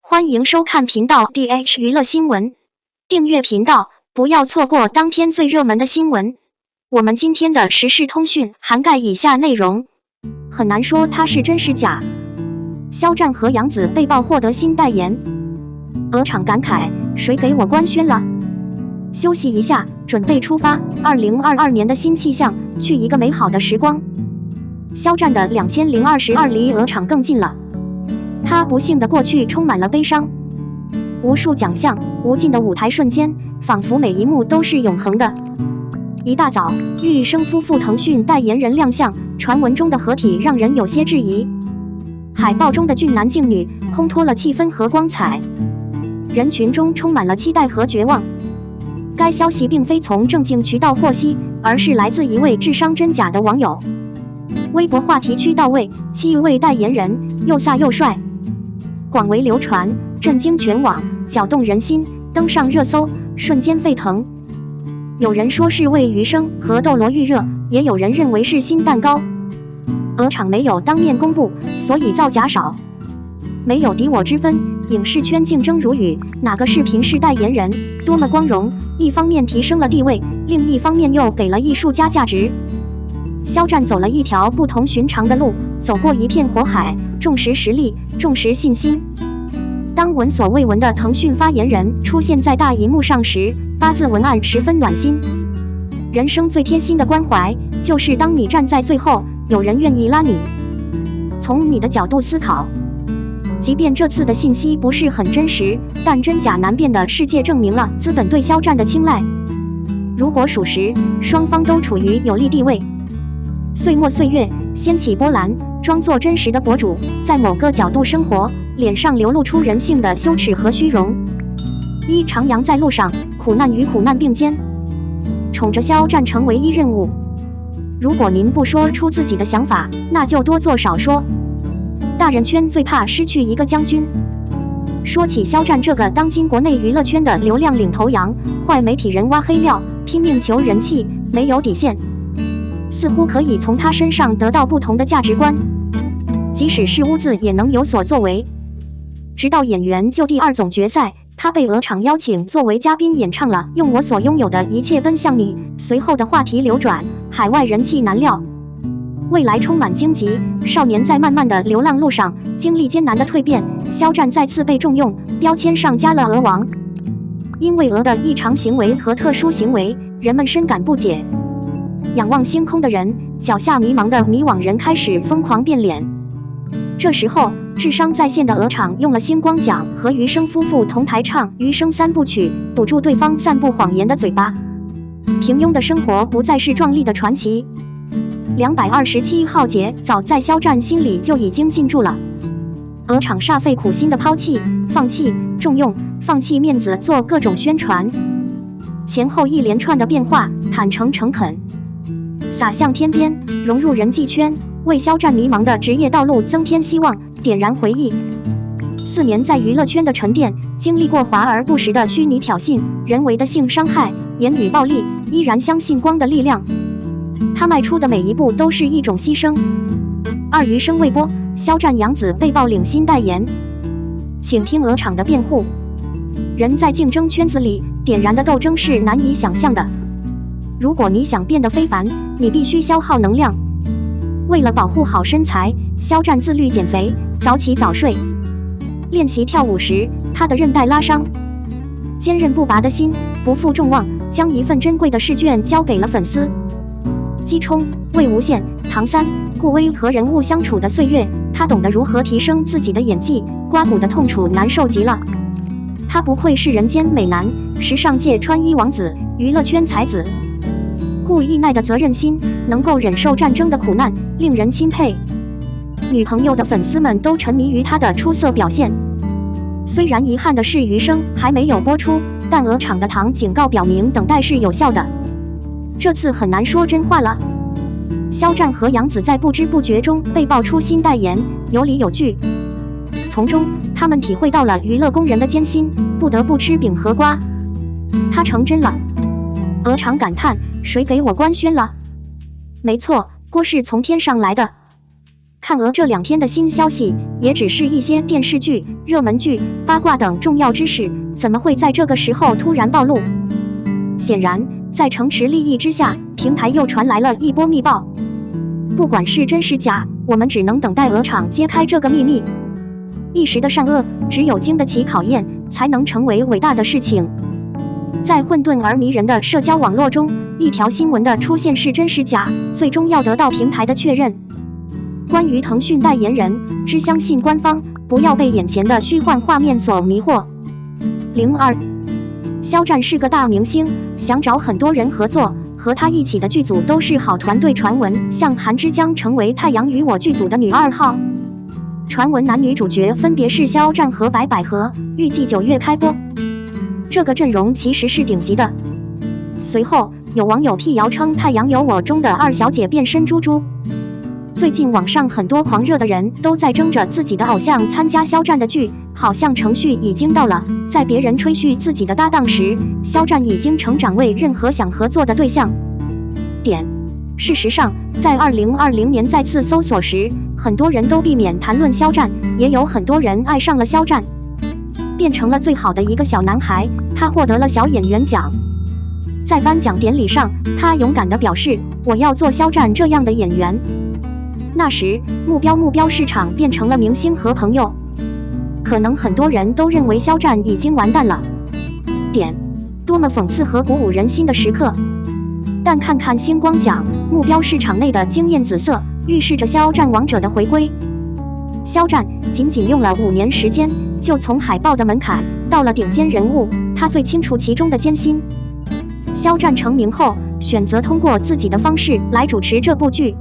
欢迎收看频道 DH 娱乐新闻，订阅频道，不要错过当天最热门的新闻。我们今天的时事通讯涵盖以下内容，很难说它是真是假。肖战和杨紫被曝获得新代言，鹅厂感慨谁给我官宣了？休息一下，准备出发。2022年的新气象，去一个美好的时光。肖战的2022离鹅厂更近了。他不幸的过去充满了悲伤，无数奖项，无尽的舞台瞬间，仿佛每一幕都是永恒的。一大早，玉生夫妇腾讯代言人亮相，传闻中的合体让人有些质疑。海报中的俊男劲女烘托了气氛和光彩，人群中充满了期待和绝望。该消息并非从正经渠道获悉，而是来自一位智商真假的网友。微博话题区到位，7位代言人又飒又帅，广为流传，震惊全网，搅动人心，登上热搜，瞬间沸腾。有人说是为余生和斗罗预热，也有人认为是新蛋糕。鹅厂没有当面公布，所以造假少。没有敌我之分，影视圈竞争如雨，哪个视频是代言人，多么光荣！一方面提升了地位，另一方面又给了艺术家价值。肖战走了一条不同寻常的路，走过一片火海，重拾实力，重拾信心。当闻所未闻的腾讯发言人出现在大荧幕上时，8字文案十分暖心。人生最贴心的关怀，就是当你站在最后，有人愿意拉你。从你的角度思考，即便这次的信息不是很真实，但真假难辨的世界证明了资本对肖战的青睐。如果属实，双方都处于有利地位。岁末岁月，掀起波澜，装作真实的博主，在某个角度生活，脸上流露出人性的羞耻和虚荣。徜徉在路上，苦难与苦难并肩，宠着肖战成唯一任务。如果您不说出自己的想法，那就多做少说。大人圈最怕失去一个将军。说起肖战这个当今国内娱乐圈的流量领头羊，坏媒体人挖黑料，拼命求人气，没有底线。似乎可以从他身上得到不同的价值观，即使是污渍也能有所作为。直到演员就第2总决赛，他被鹅厂邀请作为嘉宾演唱了《用我所拥有的一切奔向你》，随后的话题流转，海外人气难料。未来充满荆棘，少年在漫漫的流浪路上经历艰难的蜕变，肖战再次被重用，标签上加了鹅王。因为鹅的异常行为和特殊行为，人们深感不解。仰望星空的人，脚下迷茫的迷惘人开始疯狂变脸。这时候，智商在线的鹅厂用了星光奖和余生夫妇同台唱《余生3部曲》，堵住对方散布谎言的嘴巴。平庸的生活不再是壮丽的传奇。227号节早在肖战心里就已经进驻了。鹅厂煞费苦心的抛弃、放弃、重用、放弃面子做各种宣传，前后一连串的变化，坦诚诚恳。洒向天边，融入人际圈，为肖战迷茫的职业道路增添希望，点燃回忆。4年在娱乐圈的沉淀，经历过华而不实的虚拟挑衅、人为的性伤害、言语暴力，依然相信光的力量。他迈出的每一步都是一种牺牲。余生未播，肖战杨紫被曝领新代言，请听鹅厂的辩护。人在竞争圈子里，点燃的斗争是难以想象的。如果你想变得非凡，你必须消耗能量。为了保护好身材，肖战自律减肥，早起早睡。练习跳舞时，他的韧带拉伤。坚韧不拔的心，不负众望，将一份珍贵的试卷交给了粉丝。姬冲、魏无羡、唐三、顾威和人物相处的岁月，他懂得如何提升自己的演技，刮骨的痛楚难受极了。他不愧是人间美男，时尚界穿衣王子，娱乐圈才子。顾易耐的责任心，能够忍受战争的苦难，令人钦佩。女朋友的粉丝们都沉迷于他的出色表现。虽然遗憾的是余生还没有播出，但鹅厂的糖警告表明等待是有效的。这次很难说真话了。肖战和杨紫在不知不觉中被爆出新代言，有理有据。从中，他们体会到了娱乐工人的艰辛，不得不吃饼和瓜。他成真了。鹅厂感叹：谁给我官宣了？没错，锅是从天上来的。看这2天的新消息，也只是一些电视剧、热门剧、八卦等重要知识，怎么会在这个时候突然暴露？显然，在城池利益之下，平台又传来了一波密报。不管是真是假，我们只能等待场揭开这个秘密。一时的善恶，只有经得起考验，才能成为伟大的事情。在混沌而迷人的社交网络中，一条新闻的出现是真是假，最终要得到平台的确认。关于腾讯代言人，只相信官方，不要被眼前的虚幻画面所迷惑。02，肖战是个大明星，想找很多人合作，和他一起的剧组都是好团队。传闻像韩之将成为《太阳与我》剧组的女2号。传闻男女主角分别是肖战和白百合，预计9月开播。这个阵容其实是顶级的。随后有网友辟谣称，《太阳有我》中的2小姐变身猪猪。最近网上很多狂热的人都在争着自己的偶像参加肖战的剧，好像程序已经到了，在别人吹嘘自己的搭档时，肖战已经成长为任何想合作的对象。事实上，在2020年再次搜索时，很多人都避免谈论肖战，也有很多人爱上了肖战，变成了最好的一个小男孩。他获得了小演员奖。在颁奖典礼上，他勇敢地表示：“我要做肖战这样的演员。”那时，目标市场变成了明星和朋友。可能很多人都认为肖战已经完蛋了。多么讽刺和鼓舞人心的时刻！但看看星光奖，目标市场内的惊艳紫色，预示着肖战王者的回归。肖战仅仅用了5年时间，就从海报的门槛到了顶尖人物，他最清楚其中的艰辛。肖战成名后，选择通过自己的方式来主持这部剧。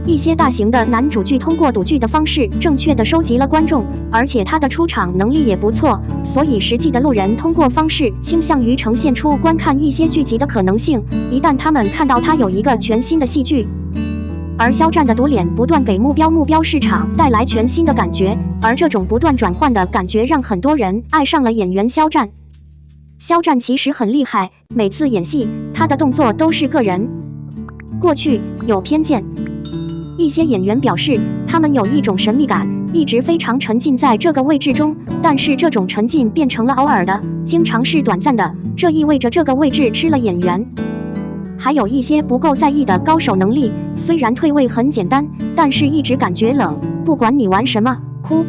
一些大型的男主剧通过赌剧的方式正确地收集了观众，而且他的出场能力也不错，所以实际的路人通过方式倾向于呈现出观看一些剧集的可能性，一旦他们看到他有一个全新的戏剧。而肖战的赌脸不断给目标市场带来全新的感觉，而这种不断转换的感觉让很多人爱上了演员肖战。肖战其实很厉害，每次演戏，他的动作都是个人。过去有偏见。一些演员表示，他们有一种神秘感，一直非常沉浸在这个位置中，但是这种沉浸变成了偶尔的，经常是短暂的，这意味着这个位置吃了演员。还有一些不够在意的高手能力，虽然退位很简单，但是一直感觉冷，不管你玩什么，哭、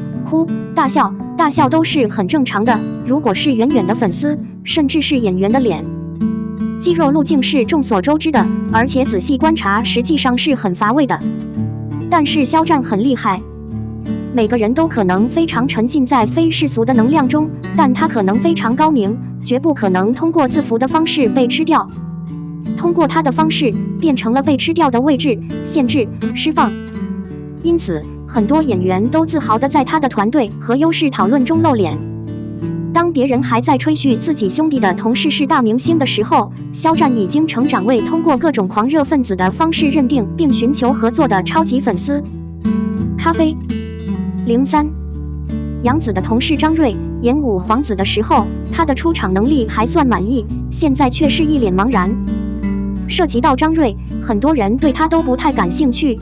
大笑都是很正常的。如果是远远的粉丝，甚至是演员的脸，肌肉路径是众所周知的，而且仔细观察实际上是很乏味的。但是肖战很厉害，每个人都可能非常沉浸在非世俗的能量中，但他可能非常高明，绝不可能通过自服的方式被吃掉。通过他的方式，变成了被吃掉的位置、限制、释放。因此，很多演员都自豪地在他的团队和优势讨论中露脸。当别人还在吹嘘自己兄弟的同事是大明星的时候，肖战已经成长为通过各种狂热分子的方式认定并寻求合作的超级粉丝。咖啡。03，杨紫的同事张睿演五皇子的时候，他的出场能力还算满意，现在却是一脸茫然。涉及到张睿，很多人对他都不太感兴趣。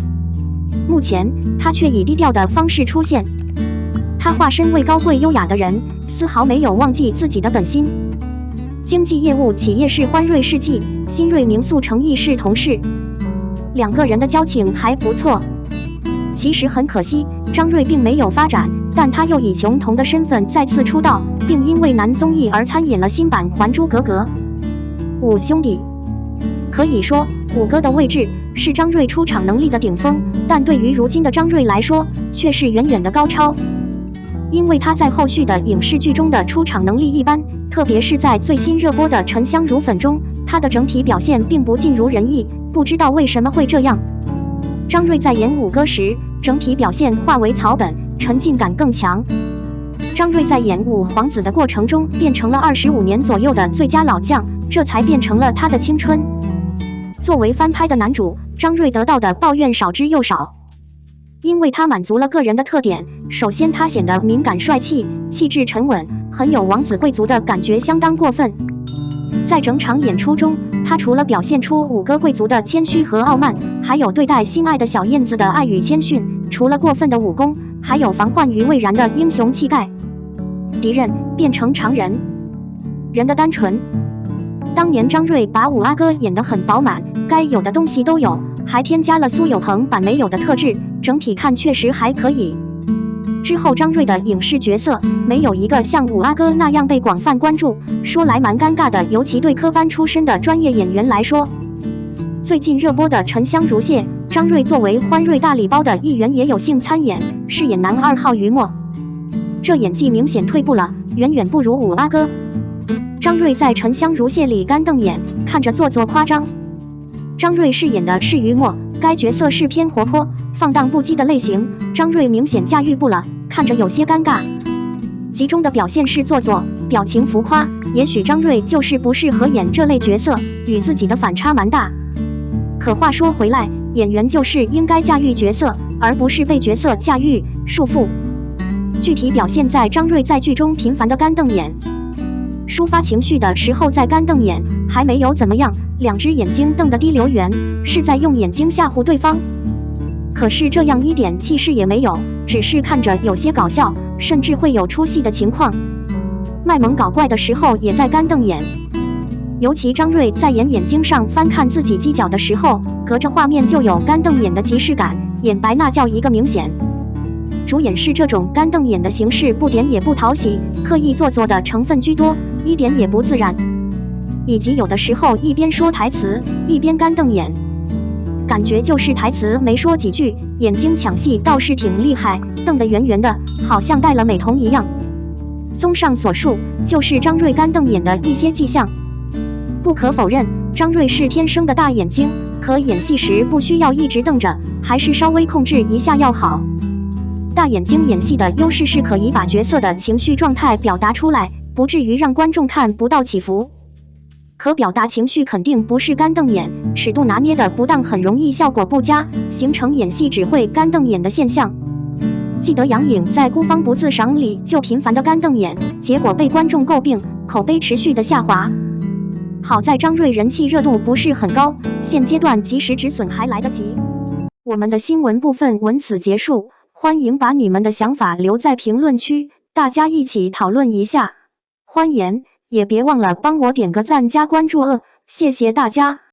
目前，他却以低调的方式出现。他化身为高贵优雅的人，丝毫没有忘记自己的本心。经纪业务企业是欢瑞世纪，新锐民宿诚意是同事，2个人的交情还不错。其实很可惜，张睿并没有发展，但他又以穷童的身份再次出道，并因为男综艺而参演了新版《还珠格格》。五兄弟，可以说五哥的位置是张睿出场能力的顶峰，但对于如今的张睿来说，却是远远的高超。因为他在后续的影视剧中的出场能力一般，特别是在最新热播的《沉香如粉》中，他的整体表现并不尽如人意，不知道为什么会这样。张睿在演五哥时，整体表现化为草本，沉浸感更强。张睿在演五皇子的过程中，变成了25年左右的最佳老将，这才变成了他的青春。作为翻拍的男主，张睿得到的抱怨少之又少。因为他满足了个人的特点，首先他显得敏感帅气，气质沉稳，很有王子贵族的感觉，相当过分。在整场演出中，他除了表现出五哥贵族的谦虚和傲慢，还有对待心爱的小燕子的爱与谦逊，除了过分的武功，还有防患于未然的英雄气概。敌人变成常人，人的单纯。当年张睿把五阿哥演得很饱满，该有的东西都有，还添加了苏有朋版没有的特质，整体看确实还可以。之后张睿的影视角色没有一个像五阿哥那样被广泛关注，说来蛮尴尬的，尤其对科班出身的专业演员来说。最近热播的《沉香如屑》，张睿作为欢瑞大礼包的一员也有幸参演，饰演男2号于墨。这演技明显退步了，远远不如五阿哥。张睿在《沉香如屑》里干瞪眼，看着做作夸张。张睿饰演的是于墨，该角色是偏活泼、放荡不羁的类型，张睿明显驾驭不了，看着有些尴尬。集中的表现是做作，表情浮夸，也许张睿就是不适合演这类角色，与自己的反差蛮大。可话说回来，演员就是应该驾驭角色，而不是被角色驾驭、束缚。具体表现在张睿在剧中频繁的干瞪眼，抒发情绪的时候在干瞪眼，还没有怎么样，两只眼睛瞪得滴流圆，是在用眼睛吓唬对方。可是这样一点气势也没有，只是看着有些搞笑，甚至会有出戏的情况。卖萌搞怪的时候也在干瞪眼。尤其张睿在眼睛上翻看自己犄角的时候，隔着画面就有干瞪眼的即视感，眼白那叫一个明显。主演是这种干瞪眼的形式不点也不讨喜，刻意做作的成分居多，一点也不自然。以及有的时候一边说台词，一边干瞪眼，感觉就是台词没说几句，眼睛抢戏倒是挺厉害，瞪得圆圆的，好像戴了美瞳一样。综上所述，就是张睿干瞪眼的一些迹象。不可否认，张睿是天生的大眼睛，可演戏时不需要一直瞪着，还是稍微控制一下要好。大眼睛演戏的优势是可以把角色的情绪状态表达出来，不至于让观众看不到起伏。可表达情绪肯定不是干瞪眼，尺度拿捏的不当很容易效果不佳，形成演戏只会干瞪眼的现象。记得杨颖在《孤芳不自赏》里就频繁的干瞪眼，结果被观众诟病，口碑持续的下滑。好在张睿人气热度不是很高，现阶段及时止损还来得及。我们的新闻部分文此结束，欢迎把你们的想法留在评论区，大家一起讨论一下。欢迎，也别忘了帮我点个赞加关注谢谢大家。